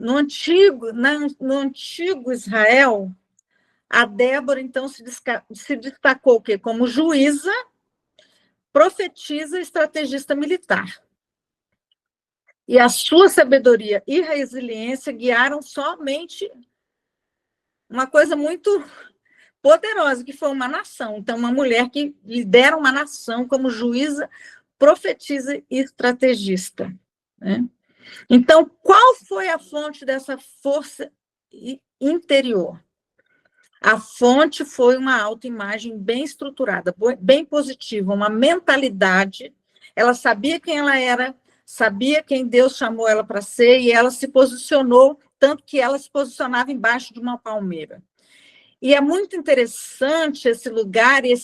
no antigo Israel, a Débora, então, se destacou o quê? Como juíza, profetisa e estrategista militar. E a sua sabedoria e resiliência guiaram somente uma coisa muito poderosa, que foi uma nação. Então, uma mulher que lidera uma nação como juíza, profetisa e estrategista. Né? Então, qual foi a fonte dessa força interior? A fonte foi uma autoimagem bem estruturada, bem positiva, uma mentalidade. Ela sabia quem ela era, sabia quem Deus chamou ela para ser, e ela se posicionou, tanto que ela se posicionava embaixo de uma palmeira. E é muito interessante esse lugar, e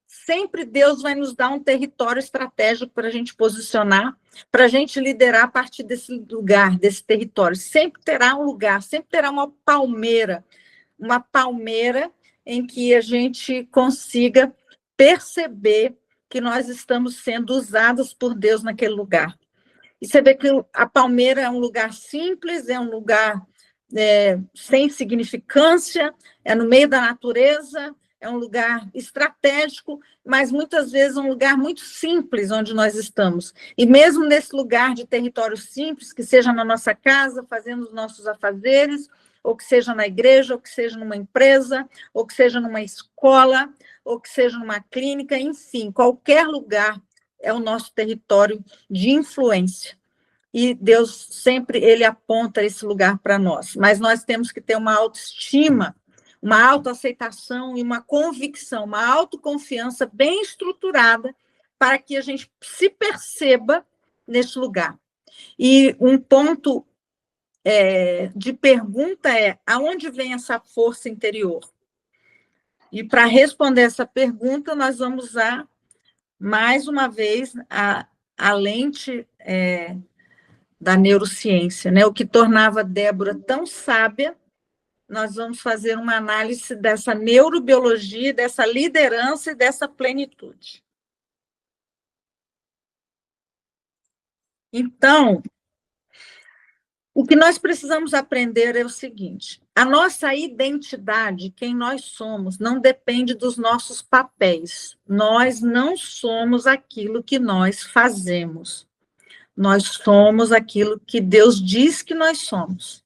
sempre Deus vai nos dar um território estratégico para a gente posicionar, para a gente liderar a partir desse lugar, desse território. Sempre terá um lugar, sempre terá uma palmeira em que a gente consiga perceber que nós estamos sendo usados por Deus naquele lugar. E você vê que a palmeira é um lugar simples, é um lugar sem significância, é no meio da natureza, é um lugar estratégico, mas muitas vezes um lugar muito simples onde nós estamos. E mesmo nesse lugar de território simples, que seja na nossa casa, fazendo os nossos afazeres, ou que seja na igreja, ou que seja numa empresa, ou que seja numa escola, ou que seja numa clínica, enfim, qualquer lugar é o nosso território de influência. E Deus sempre, ele aponta esse lugar para nós. Mas nós temos que ter uma autoestima, uma autoaceitação e uma convicção, uma autoconfiança bem estruturada para que a gente se perceba nesse lugar. E um ponto de pergunta é: aonde vem essa força interior? E para responder essa pergunta, nós vamos usar, mais uma vez, a lente da neurociência, né? O que tornava Débora tão sábia. Nós vamos fazer uma análise dessa neurobiologia, dessa liderança e dessa plenitude. Então, o que nós precisamos aprender é o seguinte: a nossa identidade, quem nós somos, não depende dos nossos papéis. Nós não somos aquilo que nós fazemos. Nós somos aquilo que Deus diz que nós somos.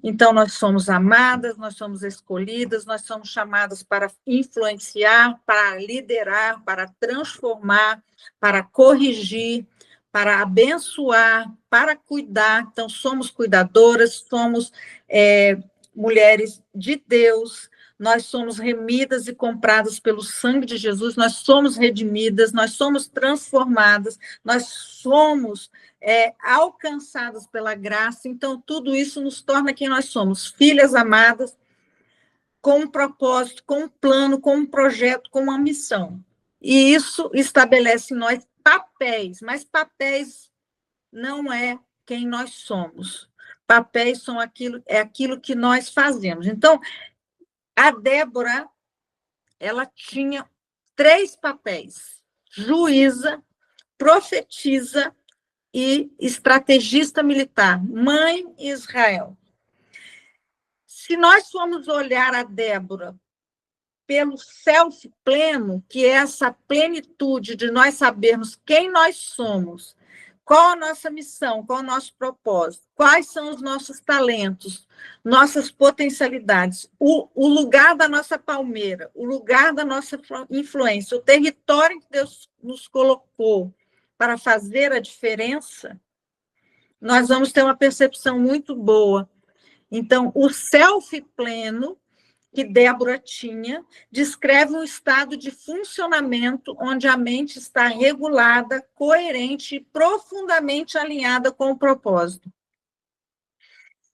Então, nós somos amadas, nós somos escolhidas, nós somos chamadas para influenciar, para liderar, para transformar, para corrigir, para abençoar, para cuidar. Então, somos cuidadoras, somos mulheres de Deus, nós somos remidas e compradas pelo sangue de Jesus, nós somos redimidas, nós somos transformadas, nós somos alcançadas pela graça. Então, tudo isso nos torna quem nós somos, filhas amadas, com um propósito, com um plano, com um projeto, com uma missão. E isso estabelece em nós papéis, mas papéis não é quem nós somos. Papéis são aquilo que nós fazemos. Então, a Débora, ela tinha 3 papéis: juíza, profetisa e estrategista militar, mãe Israel. Se nós formos olhar a Débora pelo self pleno, que é essa plenitude de nós sabermos quem nós somos, qual a nossa missão, qual o nosso propósito, quais são os nossos talentos, nossas potencialidades, o lugar da nossa palmeira, o lugar da nossa influência, o território que Deus nos colocou para fazer a diferença, nós vamos ter uma percepção muito boa. Então, o self pleno que Débora tinha descreve um estado de funcionamento onde a mente está regulada, coerente e profundamente alinhada com o propósito.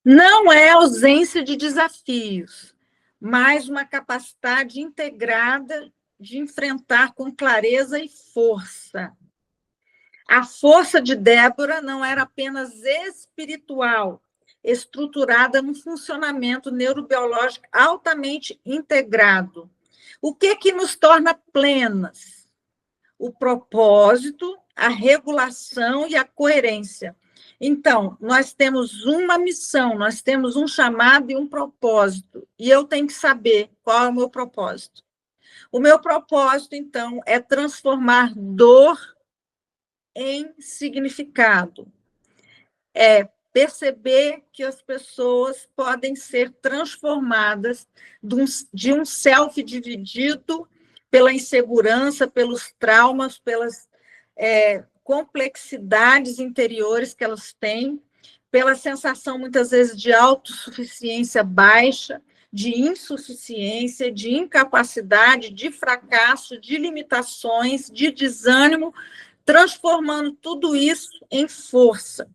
Não é ausência de desafios, mas uma capacidade integrada de enfrentar com clareza e força. A força de Débora não era apenas espiritual, estruturada num funcionamento neurobiológico altamente integrado. O que nos torna plenas? O propósito, a regulação e a coerência. Então, nós temos uma missão, nós temos um chamado e um propósito, e eu tenho que saber qual é o meu propósito. O meu propósito, então, é transformar dor em significado, é perceber que as pessoas podem ser transformadas de um self dividido pela insegurança, pelos traumas, pelas complexidades interiores que elas têm, pela sensação, muitas vezes, de autossuficiência baixa, de insuficiência, de incapacidade, de fracasso, de limitações, de desânimo, transformando tudo isso em força,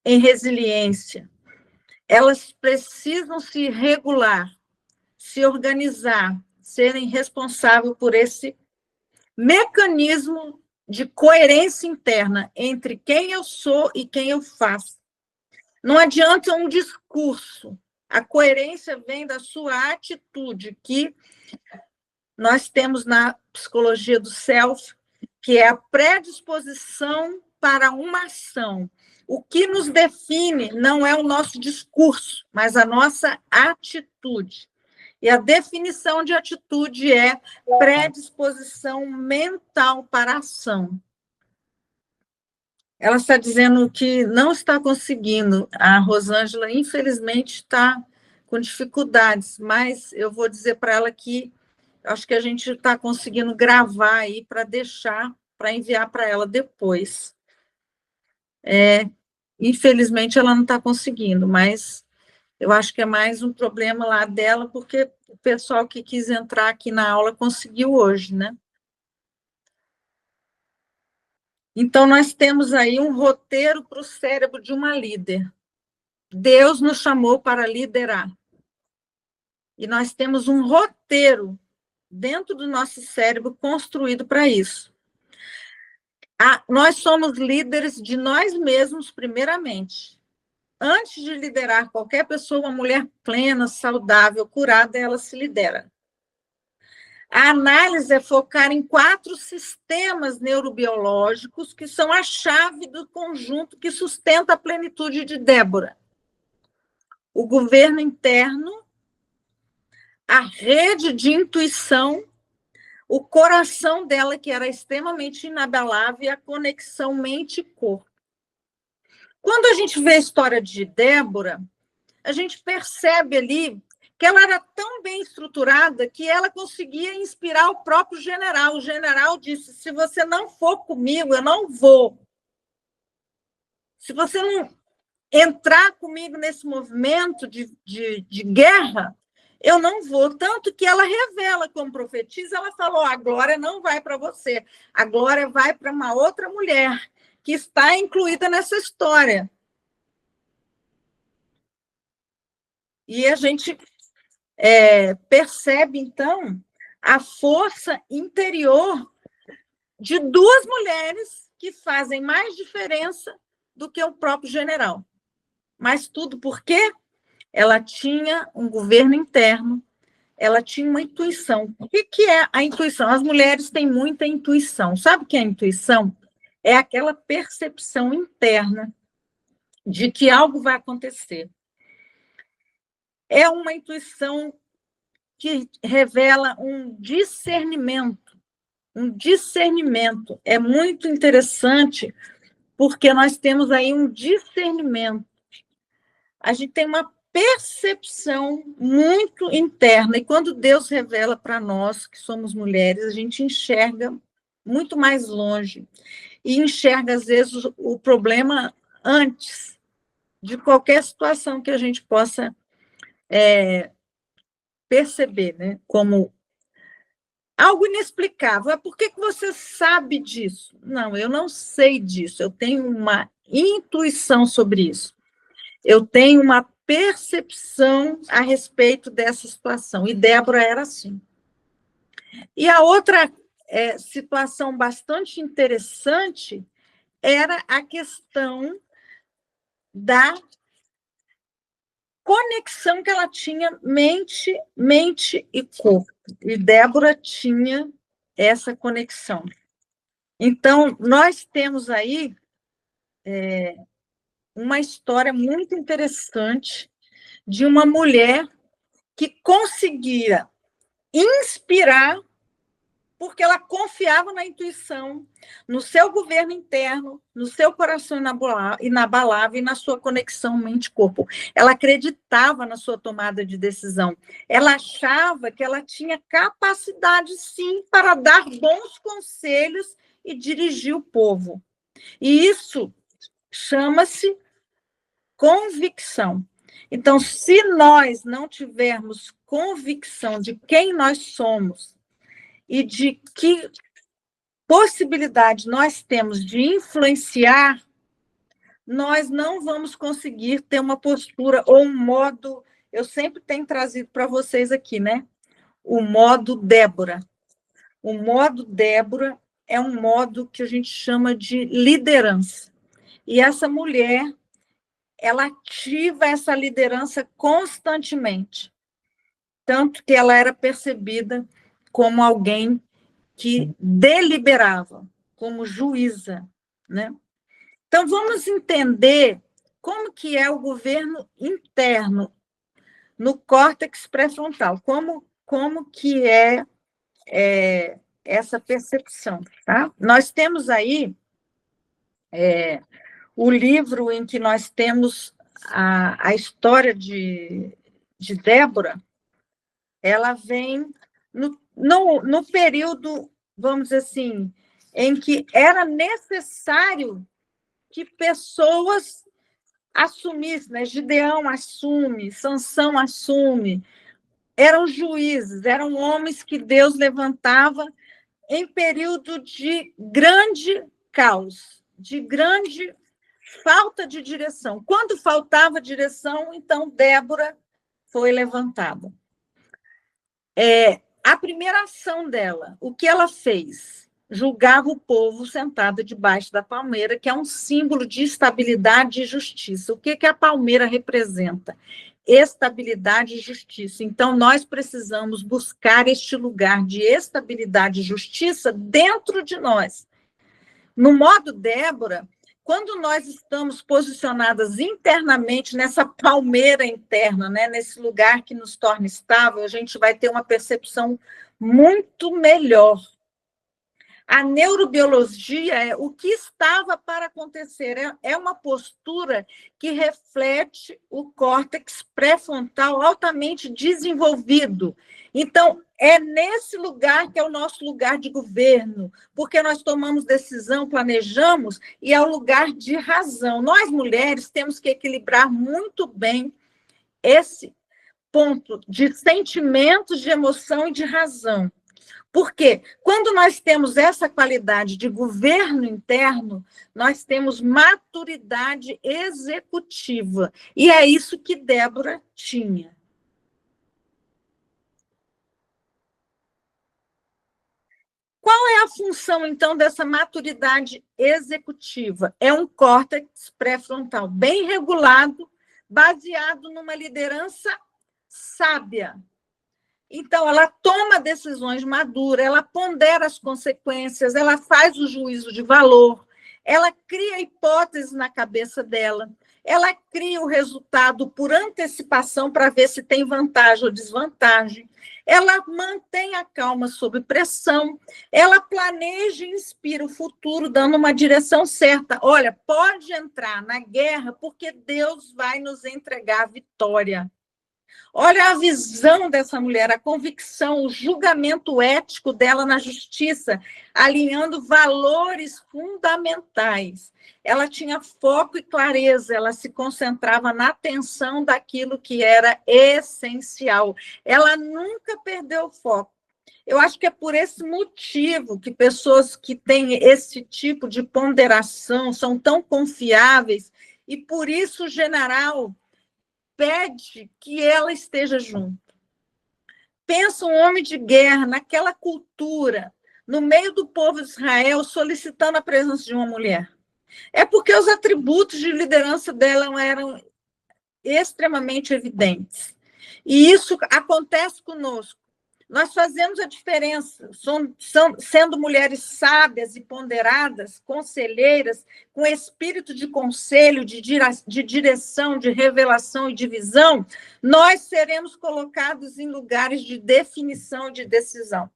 em resiliência. Elas precisam se regular, se organizar, serem responsáveis por esse mecanismo de coerência interna entre quem eu sou e quem eu faço. Não adianta um discurso. A coerência vem da sua atitude, que nós temos na psicologia do self, que é a predisposição para uma ação. O que nos define não é o nosso discurso, mas a nossa atitude. E a definição de atitude é predisposição mental para a ação. Ela está dizendo que não está conseguindo. A Rosângela, infelizmente, está com dificuldades, mas eu vou dizer para ela que acho que a gente está conseguindo gravar aí para deixar, para enviar para ela depois. Infelizmente, ela não está conseguindo, mas eu acho que é mais um problema lá dela, porque o pessoal que quis entrar aqui na aula conseguiu hoje, né? Então, nós temos aí um roteiro para o cérebro de uma líder. Deus nos chamou para liderar. E nós temos um roteiro dentro do nosso cérebro construído para isso. Nós somos líderes de nós mesmos, primeiramente. Antes de liderar qualquer pessoa, uma mulher plena, saudável, curada, ela se lidera. A análise é focar em 4 sistemas neurobiológicos que são a chave do conjunto que sustenta a plenitude de Débora. O governo interno, a rede de intuição, o coração dela, que era extremamente inabalável, e a conexão mente-corpo. Quando a gente vê a história de Débora, a gente percebe ali que ela era tão bem estruturada que ela conseguia inspirar o próprio general. O general disse, se você não for comigo, eu não vou. Se você não entrar comigo nesse movimento de guerra, eu não vou. Tanto que ela revela como profetisa, ela falou, a glória não vai para você, a glória vai para uma outra mulher que está incluída nessa história. E a gente percebe, então, a força interior de 2 mulheres que fazem mais diferença do que o próprio general. Mas tudo porque ela tinha um governo interno, ela tinha uma intuição. O que é a intuição? As mulheres têm muita intuição. Sabe o que é a intuição? É aquela percepção interna de que algo vai acontecer. É uma intuição que revela um discernimento. Um discernimento. É muito interessante, porque nós temos aí um discernimento. A gente tem uma percepção muito interna, e quando Deus revela para nós, que somos mulheres, a gente enxerga muito mais longe, e enxerga, às vezes, o problema antes de qualquer situação que a gente possa perceber, né? Como algo inexplicável. Por que você sabe disso? Não, eu não sei disso, eu tenho uma intuição sobre isso. Eu tenho uma percepção a respeito dessa situação. E Débora era assim. E a outra situação bastante interessante era a questão da conexão que ela tinha mente e corpo. E Débora tinha essa conexão. Então, nós temos aí uma história muito interessante de uma mulher que conseguia inspirar, porque ela confiava na intuição, no seu governo interno, no seu coração inabalável e na sua conexão mente-corpo. Ela acreditava na sua tomada de decisão. Ela achava que ela tinha capacidade, sim, para dar bons conselhos e dirigir o povo. E isso chama-se convicção. Então, se nós não tivermos convicção de quem nós somos e de que possibilidade nós temos de influenciar, nós não vamos conseguir ter uma postura ou um modo. Eu sempre tenho trazido para vocês aqui, né? O modo Débora. O modo Débora é um modo que a gente chama de liderança. E essa mulher, ela ativa essa liderança constantemente. Tanto que ela era percebida como alguém que deliberava, como juíza, né? Então, vamos entender como que é o governo interno no córtex pré-frontal, como que é essa percepção, tá? Nós temos aí o livro em que nós temos a história de Débora, ela vem no período, vamos dizer assim, em que era necessário que pessoas assumissem, né? Gideão assume, Sansão assume, eram juízes, eram homens que Deus levantava em período de grande caos, de grande falta de direção. Quando faltava direção, então Débora foi levantada. A primeira ação dela, o que ela fez? Julgava o povo sentada debaixo da palmeira, que é um símbolo de estabilidade e justiça. O que a palmeira representa? Estabilidade e justiça. Então, nós precisamos buscar este lugar de estabilidade e justiça dentro de nós. No modo Débora, quando nós estamos posicionadas internamente nessa palmeira interna, né, nesse lugar que nos torna estável, a gente vai ter uma percepção muito melhor. A neurobiologia é o que estava para acontecer, é uma postura que reflete o córtex pré-frontal altamente desenvolvido. Então, é nesse lugar que é o nosso lugar de governo, porque nós tomamos decisão, planejamos, e é o lugar de razão. Nós, mulheres, temos que equilibrar muito bem esse ponto de sentimentos, de emoção e de razão. Porque quando nós temos essa qualidade de governo interno, nós temos maturidade executiva. E é isso que Débora tinha. Qual é a função, então, dessa maturidade executiva? É um córtex pré-frontal bem regulado, baseado numa liderança sábia. Então, ela toma decisões maduras, ela pondera as consequências, ela faz o juízo de valor, ela cria hipóteses na cabeça dela, ela cria o resultado por antecipação para ver se tem vantagem ou desvantagem, ela mantém a calma sob pressão, ela planeja e inspira o futuro, dando uma direção certa. Olha, pode entrar na guerra, porque Deus vai nos entregar a vitória. Olha a visão dessa mulher, a convicção, o julgamento ético dela na justiça, alinhando valores fundamentais. Ela tinha foco e clareza, ela se concentrava na atenção daquilo que era essencial. Ela nunca perdeu o foco. Eu acho que é por esse motivo que pessoas que têm esse tipo de ponderação são tão confiáveis, e por isso o general pede que ela esteja junto. Pensa um homem de guerra, naquela cultura, no meio do povo de Israel, solicitando a presença de uma mulher. É porque os atributos de liderança dela eram extremamente evidentes. E isso acontece conosco. Nós fazemos a diferença, sendo mulheres sábias e ponderadas, conselheiras, com espírito de conselho, de direção, de revelação e de visão, nós seremos colocados em lugares de definição e de decisão.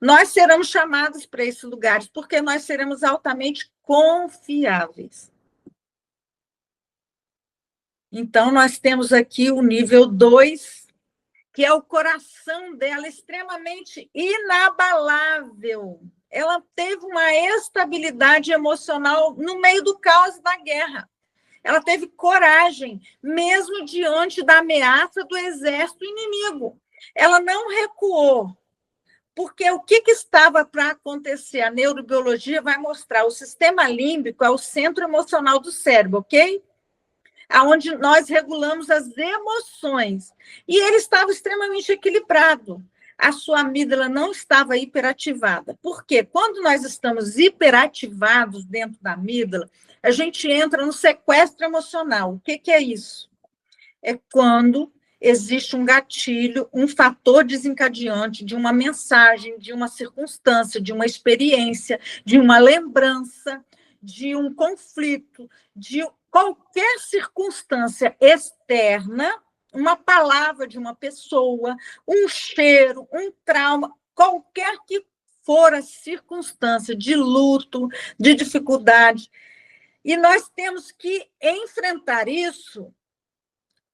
Nós seremos chamados para esses lugares, porque nós seremos altamente confiáveis. Então, nós temos aqui o nível 2, que é o coração dela extremamente inabalável. Ela teve uma estabilidade emocional no meio do caos da guerra. Ela teve coragem, mesmo diante da ameaça do exército inimigo. Ela não recuou, porque o que estava para acontecer? A neurobiologia vai mostrar. O sistema límbico é o centro emocional do cérebro, ok? Onde nós regulamos as emoções. E ele estava extremamente equilibrado. A sua amígdala não estava hiperativada. Por quê? Quando nós estamos hiperativados dentro da amígdala, a gente entra no sequestro emocional. O que é isso? É quando existe um gatilho, um fator desencadeante de uma mensagem, de uma circunstância, de uma experiência, de uma lembrança, de um conflito, de qualquer circunstância externa, uma palavra de uma pessoa, um cheiro, um trauma, qualquer que for a circunstância de luto, de dificuldade. E nós temos que enfrentar isso.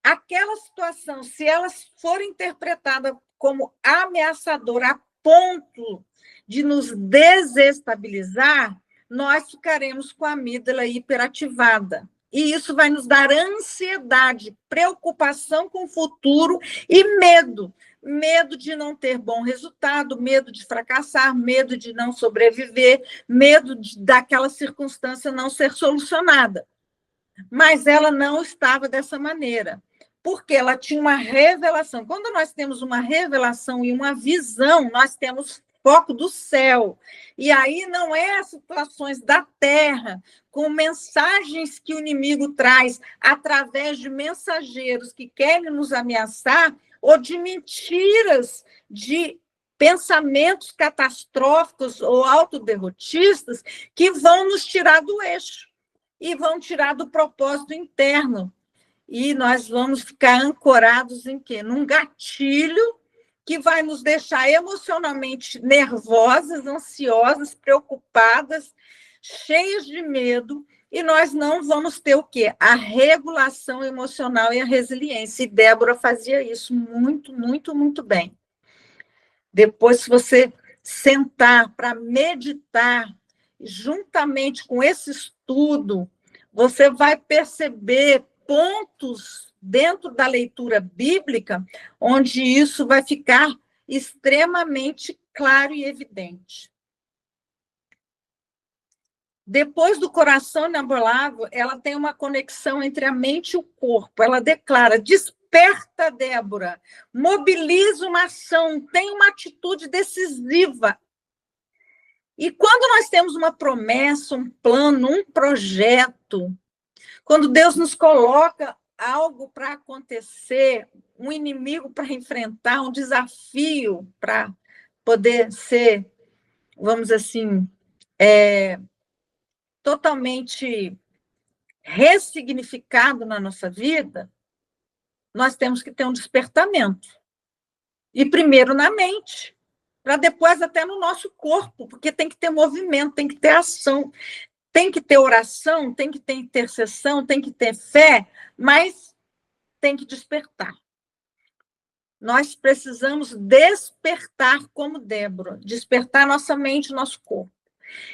Aquela situação, se ela for interpretada como ameaçadora a ponto de nos desestabilizar, nós ficaremos com a amígdala hiperativada. E isso vai nos dar ansiedade, preocupação com o futuro e medo. Medo de não ter bom resultado, medo de fracassar, medo de não sobreviver, medo daquela circunstância não ser solucionada. Mas ela não estava dessa maneira, porque ela tinha uma revelação. Quando nós temos uma revelação e uma visão, nós temos foco do céu. E aí não é situações da terra, com mensagens que o inimigo traz através de mensageiros que querem nos ameaçar, ou de mentiras, de pensamentos catastróficos ou autoderrotistas que vão nos tirar do eixo e vão tirar do propósito interno. E nós vamos ficar ancorados em quê? Num gatilho que vai nos deixar emocionalmente nervosas, ansiosas, preocupadas, cheias de medo, e nós não vamos ter o quê? A regulação emocional e a resiliência. E Débora fazia isso muito, muito, muito bem. Depois, se você sentar para meditar, juntamente com esse estudo, você vai perceber pontos dentro da leitura bíblica onde isso vai ficar extremamente claro e evidente. Depois do coração inabalável, ela tem uma conexão entre a mente e o corpo. Ela declara: desperta, Débora, mobiliza uma ação, tem uma atitude decisiva. E quando nós temos uma promessa, um plano, um projeto, quando Deus nos coloca algo para acontecer, um inimigo para enfrentar, um desafio para poder ser, vamos dizer assim, totalmente ressignificado na nossa vida, nós temos que ter um despertamento. E primeiro na mente, para depois até no nosso corpo, porque tem que ter movimento, tem que ter ação, tem que ter oração, tem que ter intercessão, tem que ter fé, mas tem que despertar. Nós precisamos despertar como Débora, despertar nossa mente, nosso corpo.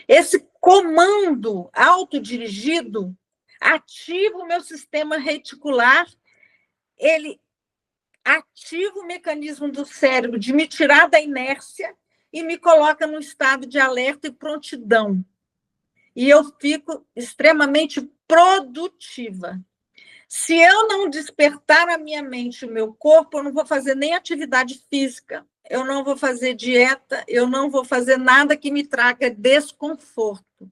Esse comando autodirigido ativa o meu sistema reticular, ele ativa o mecanismo do cérebro de me tirar da inércia e me coloca num estado de alerta e prontidão. E eu fico extremamente produtiva. Se eu não despertar a minha mente e o meu corpo, eu não vou fazer nem atividade física, eu não vou fazer dieta, eu não vou fazer nada que me traga desconforto.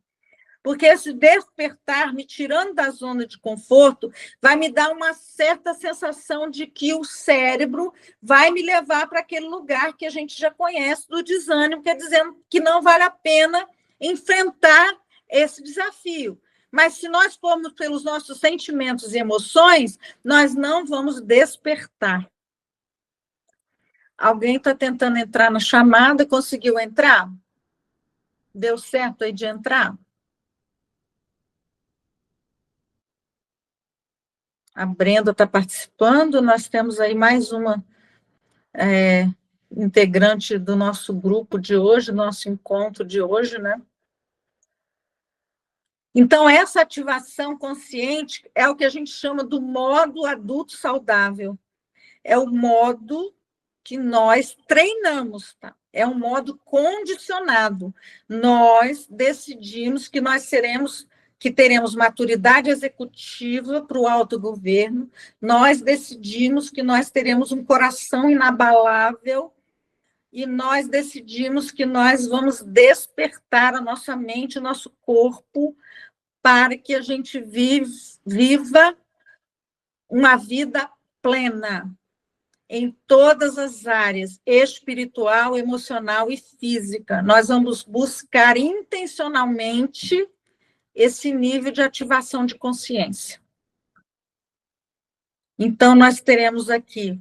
Porque esse despertar, me tirando da zona de conforto, vai me dar uma certa sensação de que o cérebro vai me levar para aquele lugar que a gente já conhece do desânimo, que é dizendo que não vale a pena enfrentar esse desafio. Mas se nós formos pelos nossos sentimentos e emoções, nós não vamos despertar. Alguém está tentando entrar na chamada, conseguiu entrar? Deu certo aí de entrar? A Brenda está participando, nós temos aí mais uma integrante do nosso grupo de hoje, nosso encontro de hoje, né? Então, essa ativação consciente é o que a gente chama do modo adulto saudável. É o modo que nós treinamos, tá? É um modo condicionado. Nós decidimos que nós teremos maturidade executiva para o autogoverno, nós decidimos que nós teremos um coração inabalável e nós decidimos que nós vamos despertar a nossa mente, o nosso corpo, para que a gente viva uma vida plena em todas as áreas, espiritual, emocional e física. Nós vamos buscar intencionalmente esse nível de ativação de consciência. Então, nós teremos aqui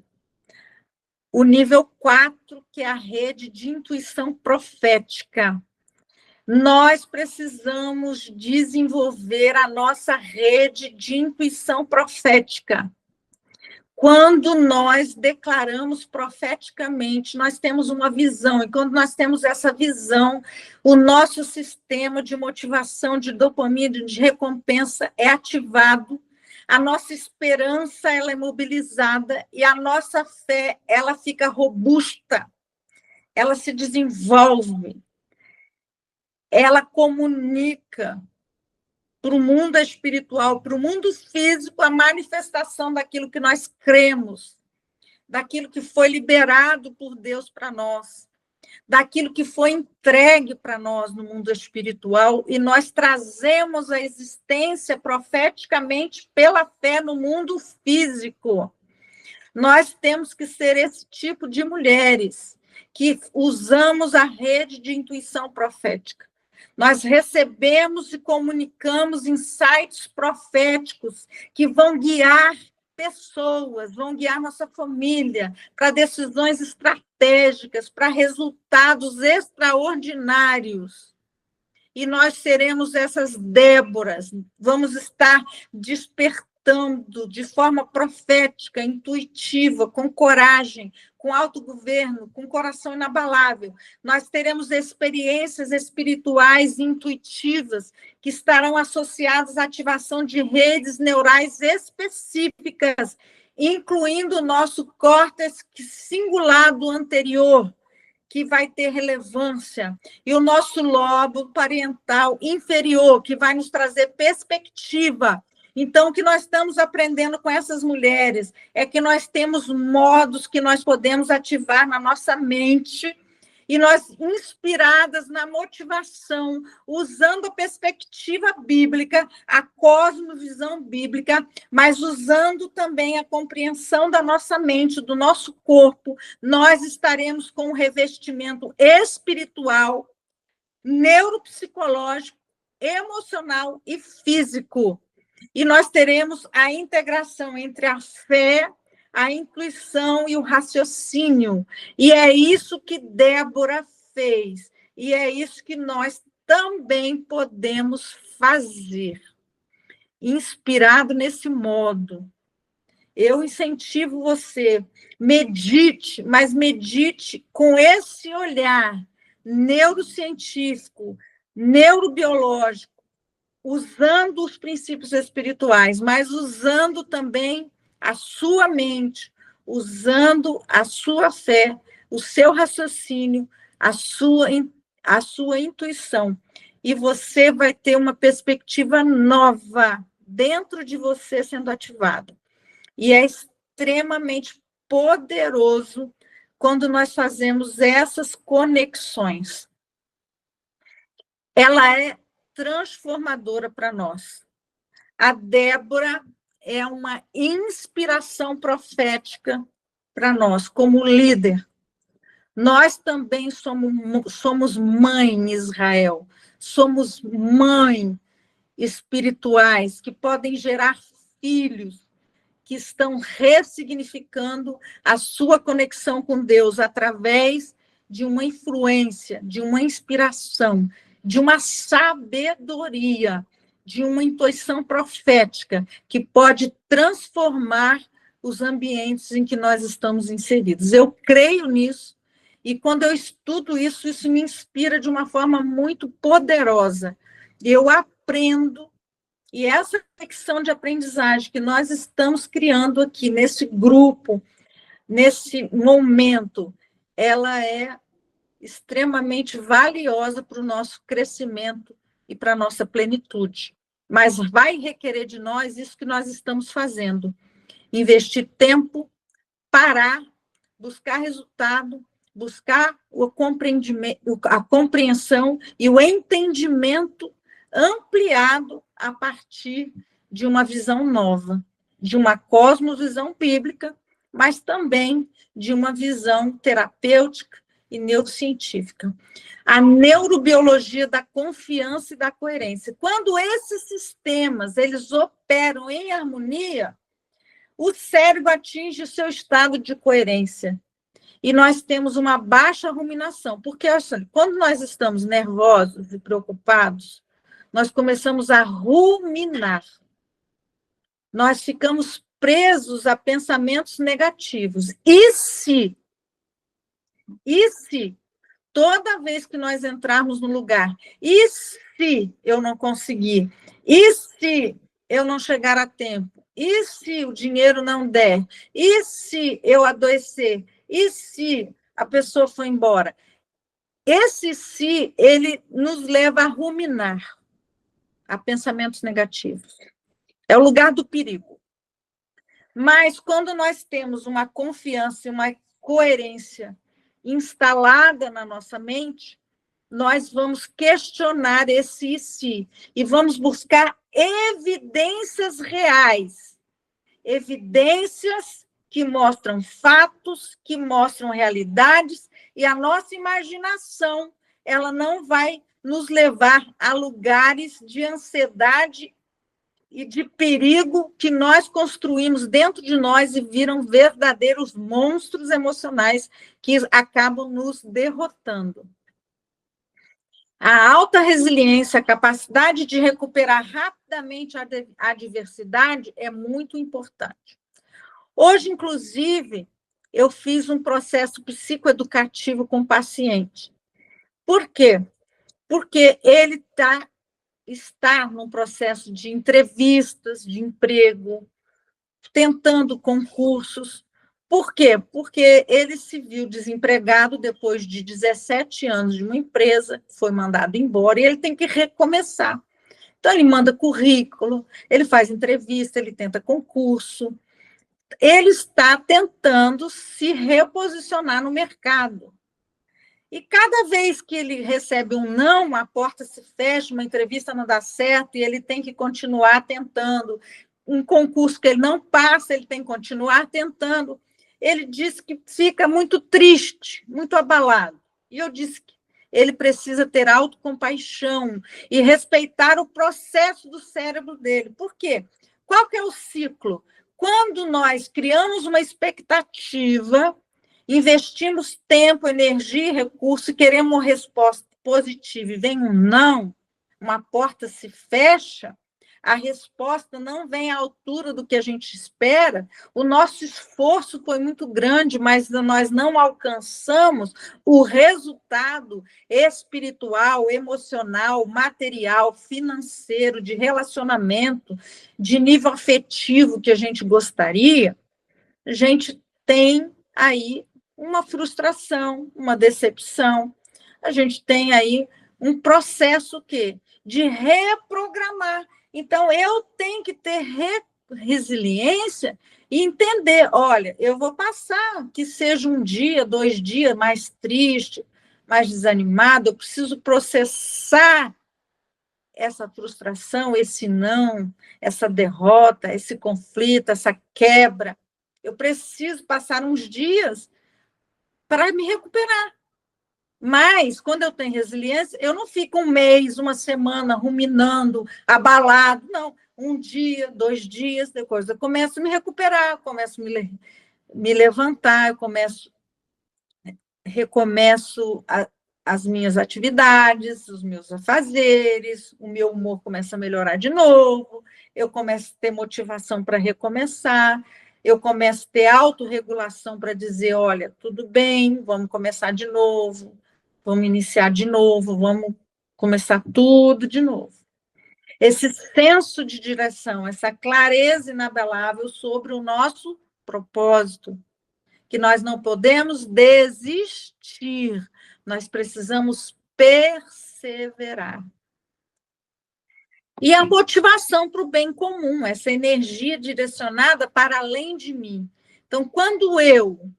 o nível 4, que é a rede de intuição profética. Nós precisamos desenvolver a nossa rede de intuição profética. Quando nós declaramos profeticamente, nós temos uma visão, e quando nós temos essa visão, o nosso sistema de motivação, de dopamina, de recompensa é ativado, a nossa esperança ela é mobilizada e a nossa fé ela fica robusta, ela se desenvolve, ela comunica para o mundo espiritual, para o mundo físico, a manifestação daquilo que nós cremos, daquilo que foi liberado por Deus para nós, daquilo que foi entregue para nós no mundo espiritual, e nós trazemos a existência profeticamente pela fé no mundo físico. Nós temos que ser esse tipo de mulheres que usamos a rede de intuição profética. Nós recebemos e comunicamos insights proféticos que vão guiar pessoas, vão guiar nossa família para decisões estratégicas, para resultados extraordinários. E nós seremos essas Déboras, vamos estar despertando de forma profética, intuitiva, com coragem, com autogoverno, com coração inabalável. Nós teremos experiências espirituais intuitivas que estarão associadas à ativação de redes neurais específicas, incluindo o nosso córtex cingulado anterior, que vai ter relevância, e o nosso lobo parental inferior, que vai nos trazer perspectiva. Então, o que nós estamos aprendendo com essas mulheres é que nós temos modos que nós podemos ativar na nossa mente, e nós, inspiradas na motivação, usando a perspectiva bíblica, a cosmovisão bíblica, mas usando também a compreensão da nossa mente, do nosso corpo, nós estaremos com um revestimento espiritual, neuropsicológico, emocional e físico. E nós teremos a integração entre a fé, a intuição e o raciocínio. E é isso que Débora fez. E é isso que nós também podemos fazer. Inspirado nesse modo. Eu incentivo você, medite, mas medite com esse olhar neurocientífico, neurobiológico, usando os princípios espirituais, mas usando também a sua mente, usando a sua fé, o seu raciocínio, a sua intuição. E você vai ter uma perspectiva nova dentro de você sendo ativada. E é extremamente poderoso quando nós fazemos essas conexões. Ela é transformadora para nós. A Débora é uma inspiração profética para nós, como líder. Nós também somos mãe, Israel. Somos mãe espirituais que podem gerar filhos que estão ressignificando a sua conexão com Deus através de uma influência, de uma inspiração, de uma sabedoria, de uma intuição profética que pode transformar os ambientes em que nós estamos inseridos. Eu creio nisso, e quando eu estudo isso, isso me inspira de uma forma muito poderosa. Eu aprendo, e essa conexão de aprendizagem que nós estamos criando aqui, nesse grupo, nesse momento, ela é extremamente valiosa para o nosso crescimento e para a nossa plenitude. Mas vai requerer de nós isso que nós estamos fazendo: investir tempo, parar, buscar resultado, buscar o compreendimento, a compreensão e o entendimento ampliado a partir de uma visão nova, de uma cosmovisão bíblica, mas também de uma visão terapêutica e neurocientífica. A neurobiologia da confiança e da coerência. Quando esses sistemas eles operam em harmonia, o cérebro atinge o seu estado de coerência. E nós temos uma baixa ruminação, porque quando nós estamos nervosos e preocupados, nós começamos a ruminar. Nós ficamos presos a pensamentos negativos. E se toda vez que nós entrarmos no lugar, e se eu não conseguir? E se eu não chegar a tempo? E se o dinheiro não der? E se eu adoecer? E se a pessoa for embora? Esse se, ele nos leva a ruminar, a pensamentos negativos. É o lugar do perigo. Mas quando nós temos uma confiança e uma coerência instalada na nossa mente, nós vamos questionar esse si e vamos buscar evidências reais, evidências que mostram fatos, que mostram realidades, e a nossa imaginação, ela não vai nos levar a lugares de ansiedade e de perigo que nós construímos dentro de nós e viram verdadeiros monstros emocionais que acabam nos derrotando. A alta resiliência, a capacidade de recuperar rapidamente a adversidade é muito importante. Hoje, inclusive, eu fiz um processo psicoeducativo com o paciente. Por quê? Porque ele está num processo de entrevistas, de emprego, tentando concursos. Por quê? Porque ele se viu desempregado depois de 17 anos de uma empresa, foi mandado embora, e ele tem que recomeçar. Então, ele manda currículo, ele faz entrevista, ele tenta concurso. Ele está tentando se reposicionar no mercado. E cada vez que ele recebe um não, a porta se fecha, uma entrevista não dá certo, e ele tem que continuar tentando. Um concurso que ele não passa, ele tem que continuar tentando. Ele disse que fica muito triste, muito abalado. E eu disse que ele precisa ter autocompaixão e respeitar o processo do cérebro dele. Por quê? Qual que é o ciclo? Quando nós criamos uma expectativa, investimos tempo, energia e recurso e queremos uma resposta positiva e vem um não, uma porta se fecha, a resposta não vem à altura do que a gente espera, o nosso esforço foi muito grande, mas nós não alcançamos o resultado espiritual, emocional, material, financeiro, de relacionamento, de nível afetivo que a gente gostaria, a gente tem aí uma frustração, uma decepção, a gente tem aí um processo quê? De reprogramar. Então, eu tenho que ter resiliência e entender, olha, eu vou passar, que seja um dia, 2 dias mais triste, mais desanimado, eu preciso processar essa frustração, esse não, essa derrota, esse conflito, essa quebra. Eu preciso passar uns dias para me recuperar. Mas, quando eu tenho resiliência, eu não fico um mês, uma semana ruminando, abalado. Não, um dia, 2 dias, depois eu começo a me recuperar, começo a me levantar, eu recomeço as minhas atividades, os meus afazeres, o meu humor começa a melhorar de novo, eu começo a ter motivação para recomeçar, eu começo a ter autorregulação para dizer, olha, tudo bem, vamos começar de novo, vamos iniciar de novo, vamos começar tudo de novo. Esse senso de direção, essa clareza inabalável sobre o nosso propósito, que nós não podemos desistir, nós precisamos perseverar. E a motivação para o bem comum, essa energia direcionada para além de mim. Então, quando eu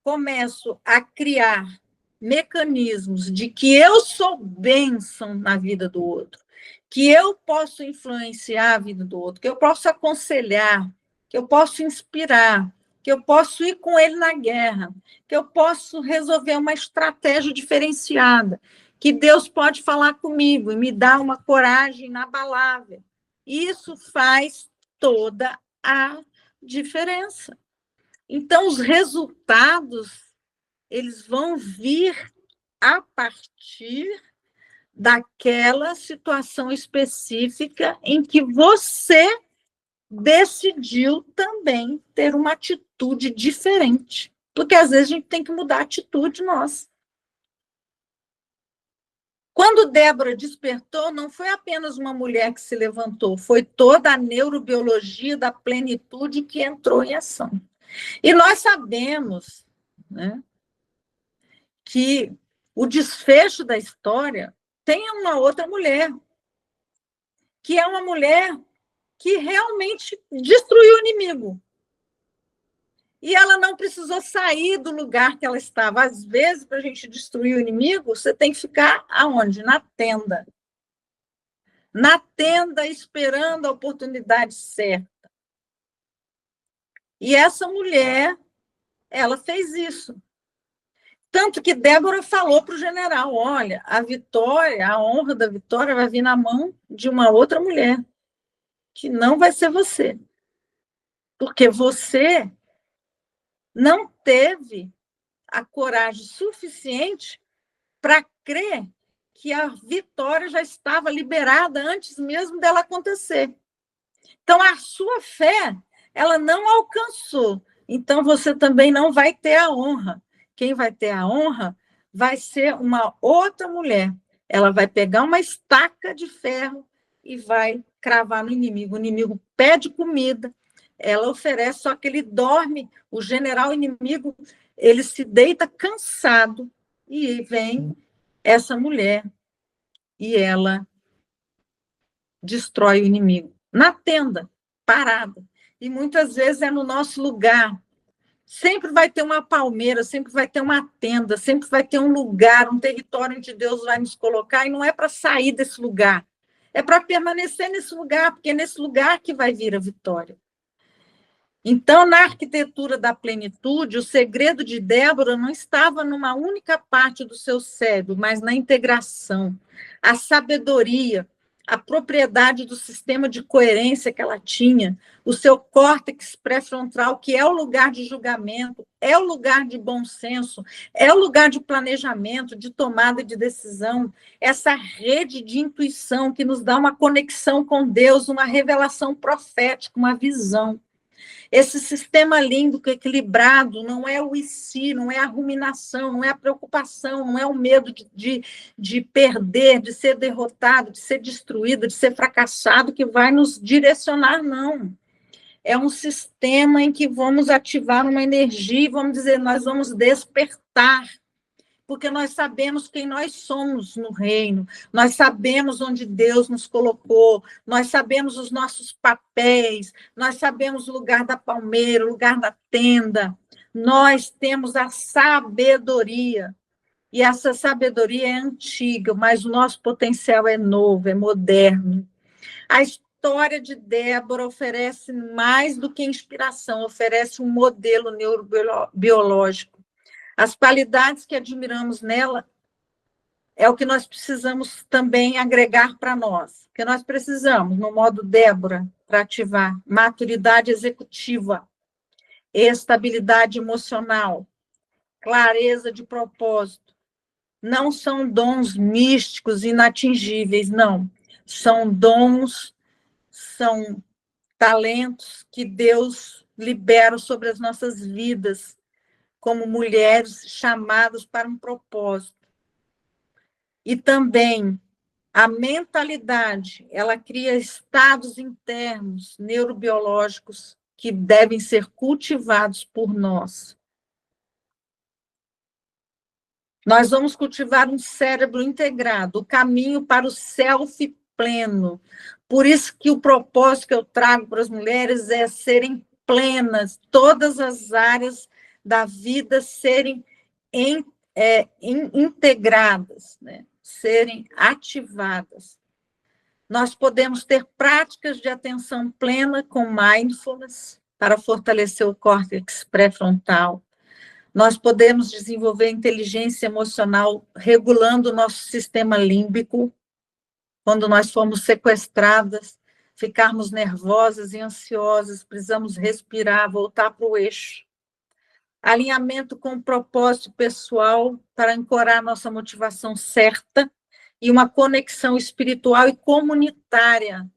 começo a criar mecanismos de que eu sou bênção na vida do outro, que eu posso influenciar a vida do outro, que eu posso aconselhar, que eu posso inspirar, que eu posso ir com ele na guerra, que eu posso resolver uma estratégia diferenciada, que Deus pode falar comigo e me dar uma coragem inabalável. Isso faz toda a diferença. Então, os resultados, eles vão vir a partir daquela situação específica em que você decidiu também ter uma atitude diferente. Porque, às vezes, a gente tem que mudar a atitude nossa. Quando Débora despertou, não foi apenas uma mulher que se levantou, foi toda a neurobiologia da plenitude que entrou em ação. E nós sabemos, né, que o desfecho da história tem uma outra mulher, que é uma mulher que realmente destruiu o inimigo. E ela não precisou sair do lugar que ela estava. Às vezes, para a gente destruir o inimigo, você tem que ficar aonde? Na tenda. Na tenda, esperando a oportunidade certa. E essa mulher, ela fez isso. Tanto que Débora falou para o general, olha, a vitória, a honra da vitória vai vir na mão de uma outra mulher, que não vai ser você. Porque você não teve a coragem suficiente para crer que a vitória já estava liberada antes mesmo dela acontecer. Então, a sua fé, ela não alcançou. Então, você também não vai ter a honra. Quem vai ter a honra vai ser uma outra mulher. Ela vai pegar uma estaca de ferro e vai cravar no inimigo. O inimigo pede comida, ela oferece, só que ele dorme. O general inimigo, ele se deita cansado e vem essa mulher e ela destrói o inimigo na tenda, parada. E muitas vezes é no nosso lugar. Sempre vai ter uma palmeira, sempre vai ter uma tenda, sempre vai ter um lugar, um território onde Deus vai nos colocar, e não é para sair desse lugar, é para permanecer nesse lugar, porque é nesse lugar que vai vir a vitória. Então, na arquitetura da plenitude, o segredo de Débora não estava numa única parte do seu cérebro, mas na integração, a sabedoria, a propriedade do sistema de coerência que ela tinha, o seu córtex pré-frontal, que é o lugar de julgamento, é o lugar de bom senso, é o lugar de planejamento, de tomada de decisão, essa rede de intuição que nos dá uma conexão com Deus, uma revelação profética, uma visão. Esse sistema límbico equilibrado não é o e se, não é a ruminação, não é a preocupação, não é o medo de perder, de ser derrotado, de ser destruído, de ser fracassado que vai nos direcionar, não. É um sistema em que vamos ativar uma energia e vamos dizer, nós vamos despertar, porque nós sabemos quem nós somos no reino, nós sabemos onde Deus nos colocou, nós sabemos os nossos papéis, nós sabemos o lugar da palmeira, o lugar da tenda, nós temos a sabedoria E essa sabedoria é antiga, mas o nosso potencial é novo, é moderno. A história de Débora oferece mais do que inspiração, oferece um modelo neurobiológico. As qualidades que admiramos nela é o que nós precisamos também agregar para nós. Que nós precisamos, no modo Débora, para ativar maturidade executiva, estabilidade emocional, clareza de propósito. Não são dons místicos, inatingíveis, não. São dons, são talentos que Deus libera sobre as nossas vidas, como mulheres chamadas para um propósito. E também a mentalidade, ela cria estados internos, neurobiológicos, que devem ser cultivados por nós. Nós vamos cultivar um cérebro integrado, o caminho para o self pleno. Por isso que o propósito que eu trago para as mulheres é serem plenas, todas as áreas da vida serem integradas, né? Serem ativadas. Nós podemos ter práticas de atenção plena com mindfulness para fortalecer o córtex pré-frontal. Nós podemos desenvolver inteligência emocional regulando o nosso sistema límbico. Quando nós formos sequestradas, ficarmos nervosas e ansiosas, precisamos respirar, voltar para o eixo. Alinhamento com o propósito pessoal para ancorar nossa motivação certa e uma conexão espiritual e comunitária.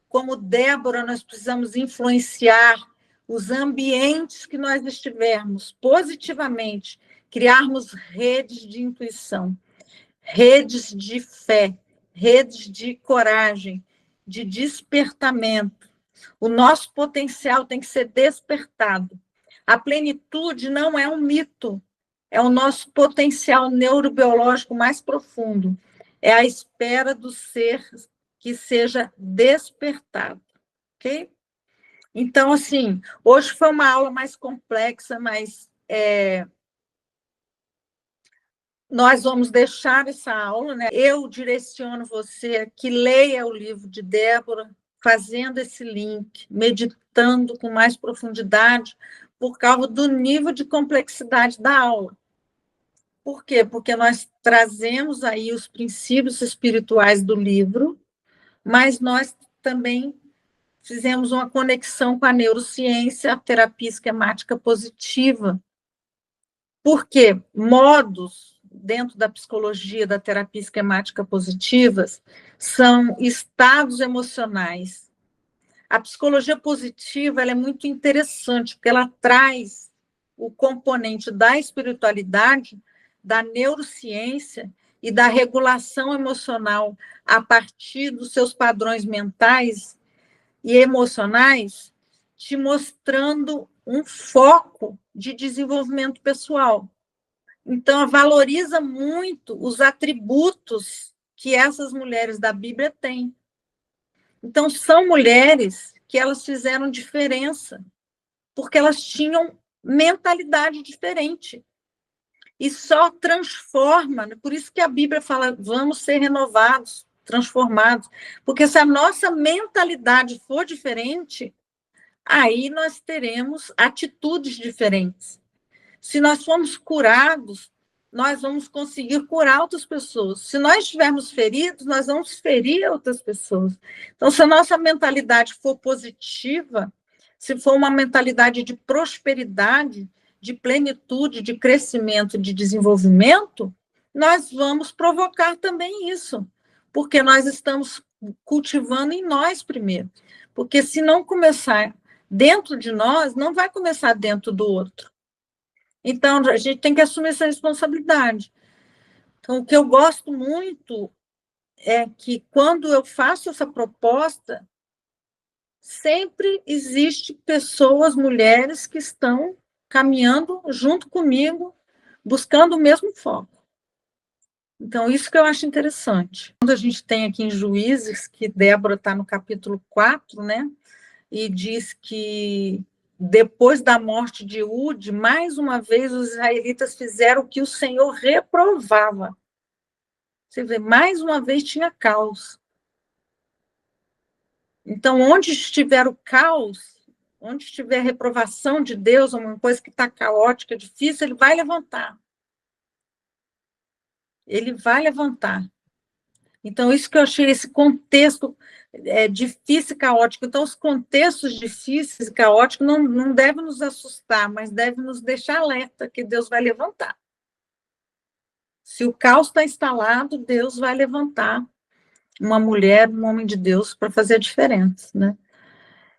Como Débora, nós precisamos influenciar os ambientes que nós estivermos positivamente, criarmos redes de intuição, redes de fé, redes de coragem, de despertamento. O nosso potencial tem que ser despertado. A plenitude não é um mito, é o nosso potencial neurobiológico mais profundo. É a espera do ser que seja despertado, ok? Então, assim, hoje foi uma aula mais complexa, mas nós vamos deixar essa aula, né? Eu direciono você que leia o livro de Débora, fazendo esse link, meditando com mais profundidade, por causa do nível de complexidade da aula. Por quê? Porque nós trazemos aí os princípios espirituais do livro, mas nós também fizemos uma conexão com a neurociência, a terapia esquemática positiva. Por quê? Modos dentro da psicologia, da terapia esquemática positivas, são estados emocionais. A psicologia positiva ela é muito interessante, porque ela traz o componente da espiritualidade, da neurociência e da regulação emocional a partir dos seus padrões mentais e emocionais, te mostrando um foco de desenvolvimento pessoal. Então, valoriza muito os atributos que essas mulheres da Bíblia têm. Então, são mulheres que elas fizeram diferença, porque elas tinham mentalidade diferente. E só transforma, por isso que a Bíblia fala, vamos ser renovados, transformados. Porque se a nossa mentalidade for diferente, aí nós teremos atitudes diferentes. Se nós formos curados, nós vamos conseguir curar outras pessoas. Se nós estivermos feridos, nós vamos ferir outras pessoas. Então, se a nossa mentalidade for positiva, se for uma mentalidade de prosperidade, de plenitude, de crescimento, de desenvolvimento, nós vamos provocar também isso, porque nós estamos cultivando em nós primeiro. Porque se não começar dentro de nós, não vai começar dentro do outro. Então, a gente tem que assumir essa responsabilidade. Então, o que eu gosto muito é que, quando eu faço essa proposta, sempre existe pessoas, mulheres, que estão caminhando junto comigo, buscando o mesmo foco. Então, isso que eu acho interessante. Quando a gente tem aqui em Juízes, que Débora está no capítulo 4, né? E diz que depois da morte de Ehud, mais uma vez os israelitas fizeram o que o Senhor reprovava. Você vê, mais uma vez tinha caos. Então, onde estiver o caos, onde estiver a reprovação de Deus, uma coisa que está caótica, difícil, ele vai levantar. Ele vai levantar. Então, isso que eu achei, esse contexto difícil e caótico. Então, os contextos difíceis e caóticos não devem nos assustar, mas devem nos deixar alerta que Deus vai levantar. Se o caos está instalado, Deus vai levantar uma mulher, um homem de Deus para fazer a diferença, né?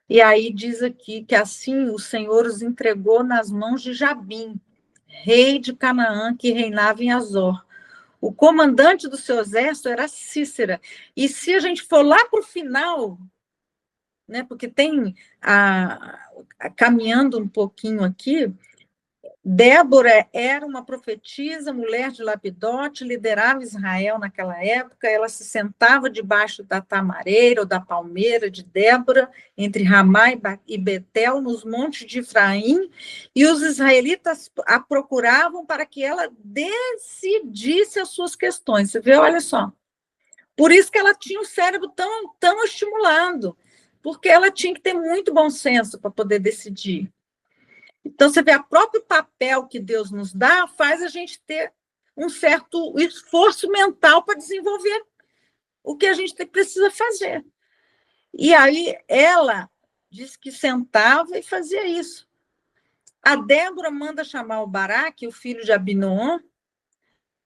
E aí diz aqui que assim o Senhor os entregou nas mãos de Jabim, rei de Canaã, que reinava em Azor. O comandante do seu exército era Cícera. E se a gente for lá para o final, né, porque tem, caminhando um pouquinho aqui, Débora era uma profetisa, mulher de Lapidote, liderava Israel naquela época, ela se sentava debaixo da tamareira ou da palmeira de Débora, entre Ramá e Betel, nos montes de Efraim, e os israelitas a procuravam para que ela decidisse as suas questões. Você vê, olha só. Por isso que ela tinha o cérebro tão estimulado, porque ela tinha que ter muito bom senso para poder decidir. Então, você vê, o próprio papel que Deus nos dá faz a gente ter um certo esforço mental para desenvolver o que a gente precisa fazer. E aí, ela disse que sentava e fazia isso. A Débora manda chamar o Baraque, o filho de Abinoam,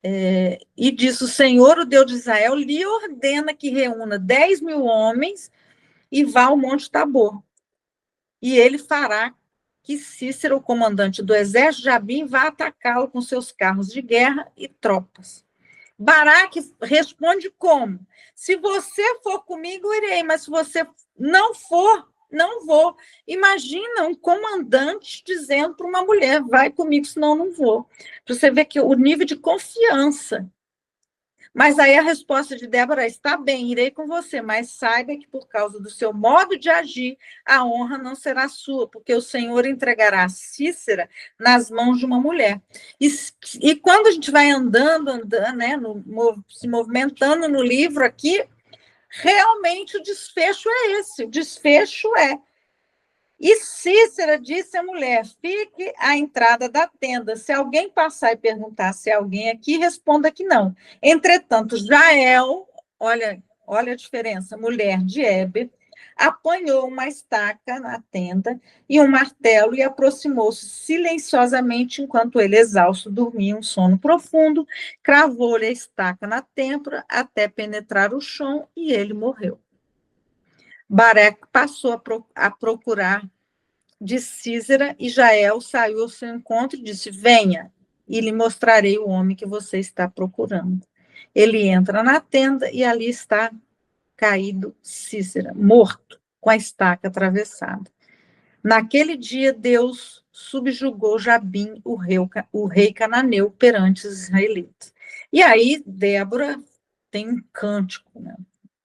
e diz: o Senhor, o Deus de Israel, lhe ordena que reúna 10.000 homens e vá ao Monte Tabor. E ele fará que Cícera, o comandante do exército, Jabim, vá atacá-lo com seus carros de guerra e tropas. Baraque responde como? Se você for comigo, irei, mas se você não for, não vou. Imagina um comandante dizendo para uma mulher, vai comigo, senão não vou. Para você ver que o nível de confiança. Mas aí a resposta de Débora está bem, irei com você, mas saiba que por causa do seu modo de agir, a honra não será sua, porque o Senhor entregará Cícera nas mãos de uma mulher. E quando a gente vai andando, né, se movimentando no livro aqui, realmente o desfecho é esse, o desfecho é. E Cícera disse à mulher, fique à entrada da tenda. Se alguém passar e perguntar se é alguém aqui, responda que não. Entretanto, Jael, olha a diferença, mulher de Heber, apanhou uma estaca na tenda e um martelo e aproximou-se silenciosamente enquanto ele, exausto, dormia um sono profundo, cravou-lhe a estaca na têmpora até penetrar o chão e ele morreu. Baraque passou a procurar de Císera, e Jael saiu ao seu encontro e disse, venha, e lhe mostrarei o homem que você está procurando. Ele entra na tenda e ali está caído Císera, morto, com a estaca atravessada. Naquele dia, Deus subjugou Jabim, o rei cananeu, perante os israelitas. E aí, Débora tem um cântico, né?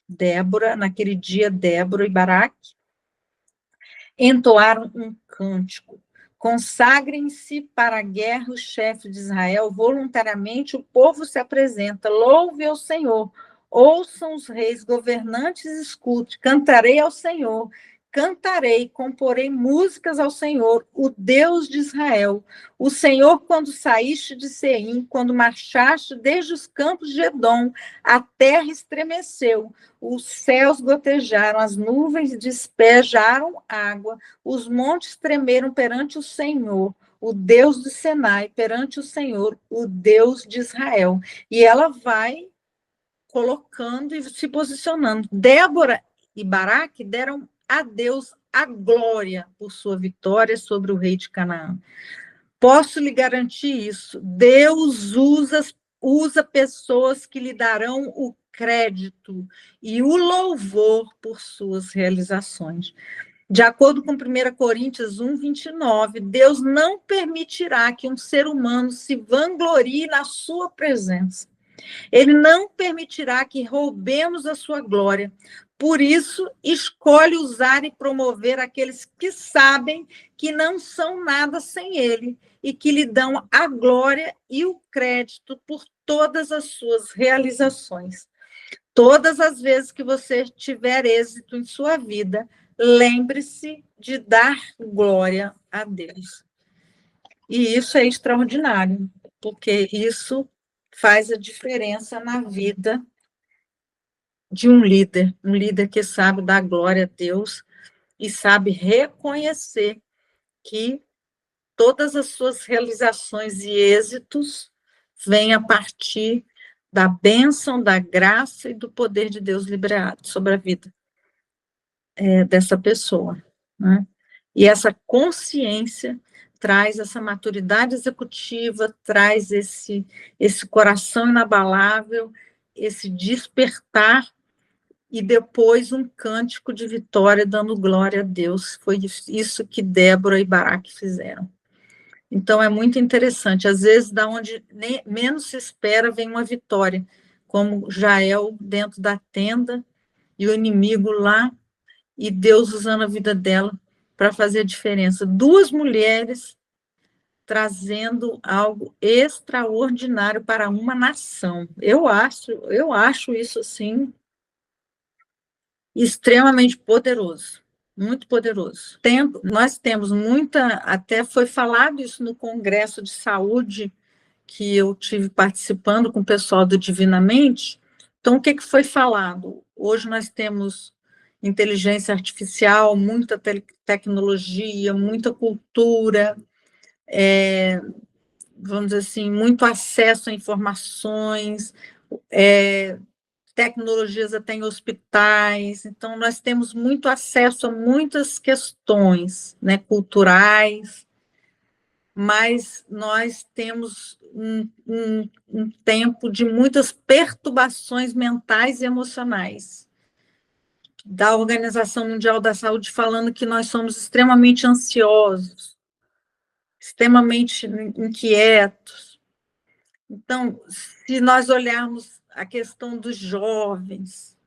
Débora, naquele dia, Débora e Baraque entoaram um cântico. Consagrem-se para a guerra os chefes de Israel, voluntariamente o povo se apresenta, louve ao Senhor, ouçam os reis, governantes, escute, cantarei ao Senhor, cantarei, comporei músicas ao Senhor, o Deus de Israel. O Senhor, quando saíste de Seim, quando marchaste desde os campos de Edom, a terra estremeceu, os céus gotejaram, as nuvens despejaram água, os montes tremeram perante o Senhor, o Deus do Sinai, perante o Senhor, o Deus de Israel. E ela vai colocando e se posicionando. Débora e Baraque deram a Deus a glória por sua vitória sobre o rei de Canaã. Posso lhe garantir isso. Deus usa pessoas que lhe darão o crédito e o louvor por suas realizações. De acordo com 1 Coríntios 1, 29, Deus não permitirá que um ser humano se vanglorie na sua presença. Ele não permitirá que roubemos a sua glória. Por isso, escolhe usar e promover aqueles que sabem que não são nada sem ele e que lhe dão a glória e o crédito por todas as suas realizações. Todas as vezes que você tiver êxito em sua vida, lembre-se de dar glória a Deus. E isso é extraordinário, porque isso faz a diferença na vida de um líder que sabe dar glória a Deus e sabe reconhecer que todas as suas realizações e êxitos vêm a partir da bênção, da graça e do poder de Deus liberado sobre a vida dessa pessoa, né? E essa consciência traz essa maturidade executiva, traz esse coração inabalável, esse despertar e depois um cântico de vitória dando glória a Deus. Foi isso que Débora e Baraque fizeram. Então, é muito interessante. Às vezes, da onde menos se espera, vem uma vitória, como Jael dentro da tenda e o inimigo lá, e Deus usando a vida dela para fazer a diferença. Duas mulheres trazendo algo extraordinário para uma nação. Eu acho isso, assim, extremamente poderoso, muito poderoso. Nós temos muita, até foi falado isso no Congresso de Saúde que eu tive participando com o pessoal do Divinamente. Então, o que foi falado? Hoje nós temos inteligência artificial, muita tecnologia, muita cultura, vamos dizer assim, muito acesso a informações, tecnologias até em hospitais. Então, nós temos muito acesso a muitas questões, né, culturais, mas nós temos um tempo de muitas perturbações mentais e emocionais. Da Organização Mundial da Saúde falando que nós somos extremamente ansiosos, extremamente inquietos. Então, se nós olharmos a questão dos jovens,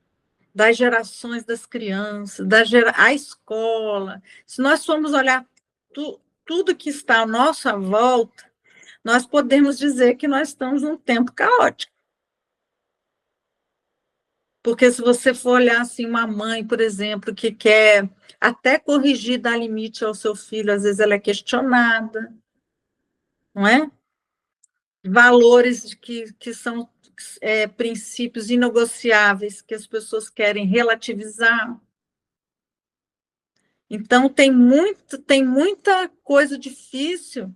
das gerações das crianças, a escola, se nós formos olhar tudo que está à nossa volta, nós podemos dizer que nós estamos num tempo caótico. Porque se você for olhar assim, uma mãe, por exemplo, que quer até corrigir, dar limite ao seu filho, às vezes ela é questionada, não é? Valores que são princípios inegociáveis que as pessoas querem relativizar. Então, tem muita coisa difícil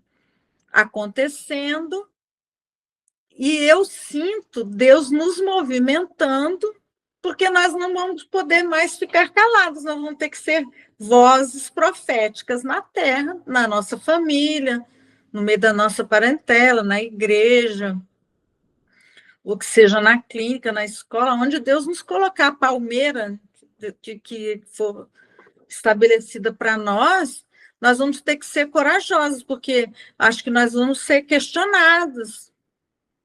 acontecendo e eu sinto Deus nos movimentando, porque nós não vamos poder mais ficar calados, nós vamos ter que ser vozes proféticas na terra, na nossa família, no meio da nossa parentela, na igreja, ou que seja na clínica, na escola, onde Deus nos colocar a palmeira que for estabelecida para nós, nós vamos ter que ser corajosos, porque acho que nós vamos ser questionados,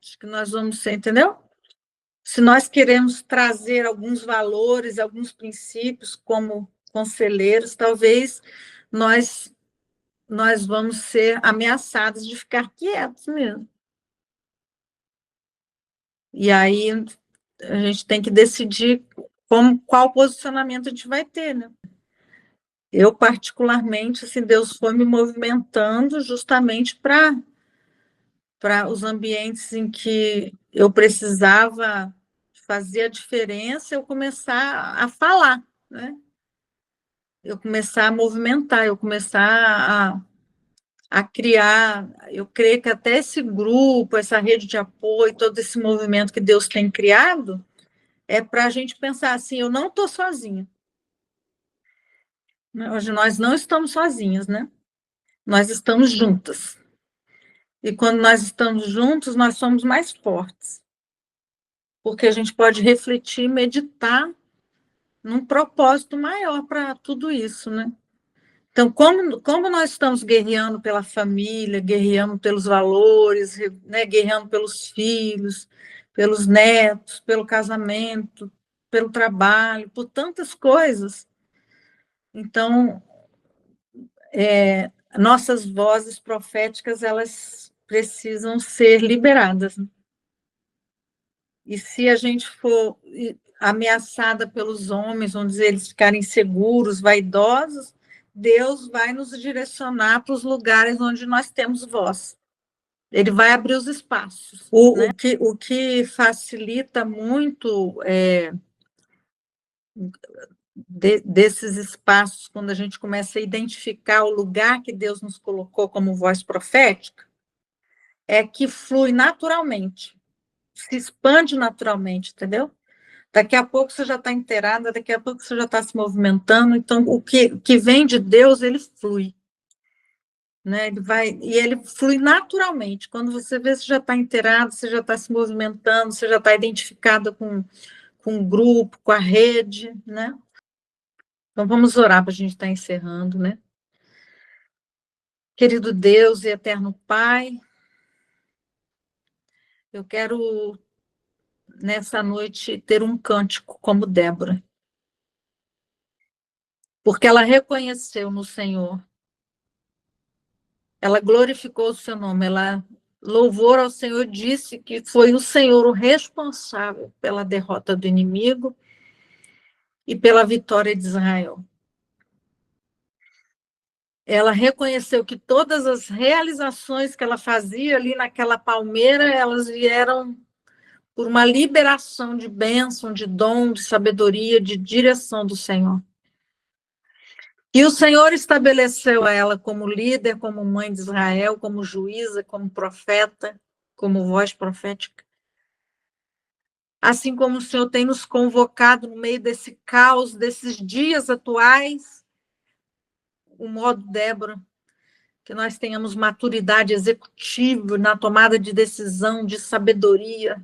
acho que nós vamos ser, entendeu? Se nós queremos trazer alguns valores, alguns princípios como conselheiros, talvez nós vamos ser ameaçados de ficar quietos mesmo. E aí a gente tem que decidir qual posicionamento a gente vai ter, né? Eu, particularmente, assim, Deus foi me movimentando justamente para os ambientes em que eu precisava fazer a diferença, eu começar a falar, né? Eu começar a movimentar, eu começar a criar. Eu creio que até esse grupo, essa rede de apoio, todo esse movimento que Deus tem criado, é para a gente pensar assim, eu não estou sozinha. Hoje nós não estamos sozinhas, né? Nós estamos juntas. E quando nós estamos juntos, nós somos mais fortes. Porque a gente pode refletir, meditar num propósito maior para tudo isso, né? Então, como nós estamos guerreando pela família, guerreando pelos valores, né? Guerreando pelos filhos, pelos netos, pelo casamento, pelo trabalho, por tantas coisas. Então, nossas vozes proféticas, elas precisam ser liberadas. E se a gente for ameaçada pelos homens, vamos dizer, eles ficarem seguros, vaidosos, Deus vai nos direcionar para os lugares onde nós temos voz. Ele vai abrir os espaços. O que facilita muito desses espaços, quando a gente começa a identificar o lugar que Deus nos colocou como voz profética, é que flui naturalmente, se expande naturalmente, entendeu? Daqui a pouco você já está inteirada, daqui a pouco você já está se movimentando, então o que vem de Deus, ele flui. Né? Ele flui naturalmente. Quando você vê, você já está inteirado, você já está se movimentando, você já está identificada com o grupo, com a rede, né? Então, vamos orar para a gente estar encerrando, né? Querido Deus e eterno Pai, eu quero, nessa noite, ter um cântico como Débora, porque ela reconheceu no Senhor, ela glorificou o seu nome, ela louvor ao Senhor, disse que foi o Senhor o responsável pela derrota do inimigo e pela vitória de Israel. Ela reconheceu que todas as realizações que ela fazia ali naquela palmeira, elas vieram por uma liberação de bênção, de dom, de sabedoria, de direção do Senhor. E o Senhor estabeleceu ela como líder, como mãe de Israel, como juíza, como profeta, como voz profética. Assim como o Senhor tem nos convocado no meio desse caos, desses dias atuais, o modo Débora, que nós tenhamos maturidade executiva na tomada de decisão, de sabedoria,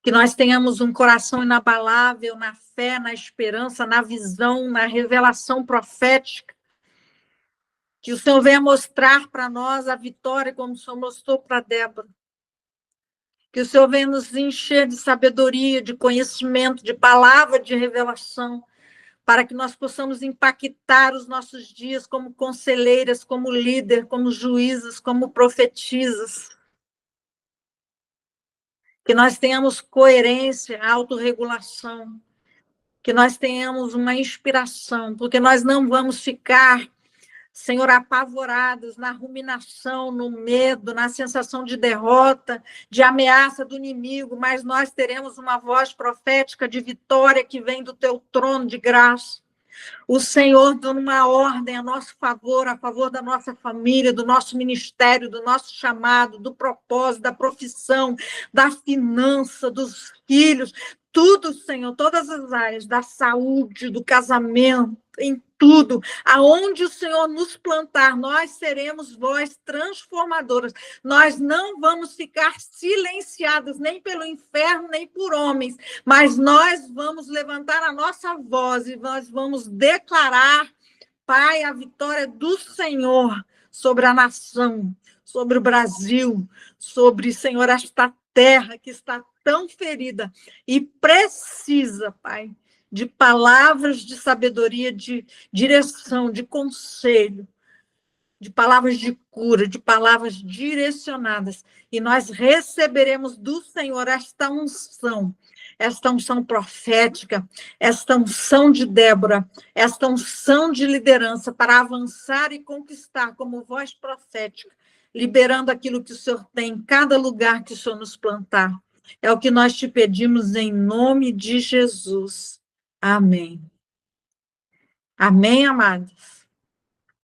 que nós tenhamos um coração inabalável na fé, na esperança, na visão, na revelação profética, que o Senhor venha mostrar para nós a vitória como o Senhor mostrou para Débora, que o Senhor venha nos encher de sabedoria, de conhecimento, de palavra de revelação, para que nós possamos impactar os nossos dias como conselheiras, como líder, como juízas, como profetisas. Que nós tenhamos coerência, autorregulação, que nós tenhamos uma inspiração, porque nós não vamos ficar, Senhor, apavorados na ruminação, no medo, na sensação de derrota, de ameaça do inimigo, mas nós teremos uma voz profética de vitória que vem do teu trono de graça. O Senhor dando uma ordem a nosso favor, a favor da nossa família, do nosso ministério, do nosso chamado, do propósito, da profissão, da finança, dos filhos, tudo, Senhor, todas as áreas, da saúde, do casamento, em tudo, aonde o Senhor nos plantar, nós seremos voz transformadoras. Nós não vamos ficar silenciadas nem pelo inferno, nem por homens, mas nós vamos levantar a nossa voz e nós vamos declarar, Pai, a vitória do Senhor sobre a nação, sobre o Brasil, sobre, Senhor, esta terra que está tão ferida e precisa, Pai, de palavras de sabedoria, de direção, de conselho, de palavras de cura, de palavras direcionadas. E nós receberemos do Senhor esta unção profética, esta unção de Débora, esta unção de liderança para avançar e conquistar como voz profética, liberando aquilo que o Senhor tem em cada lugar que o Senhor nos plantar. É o que nós te pedimos em nome de Jesus. Amém. Amém, amados?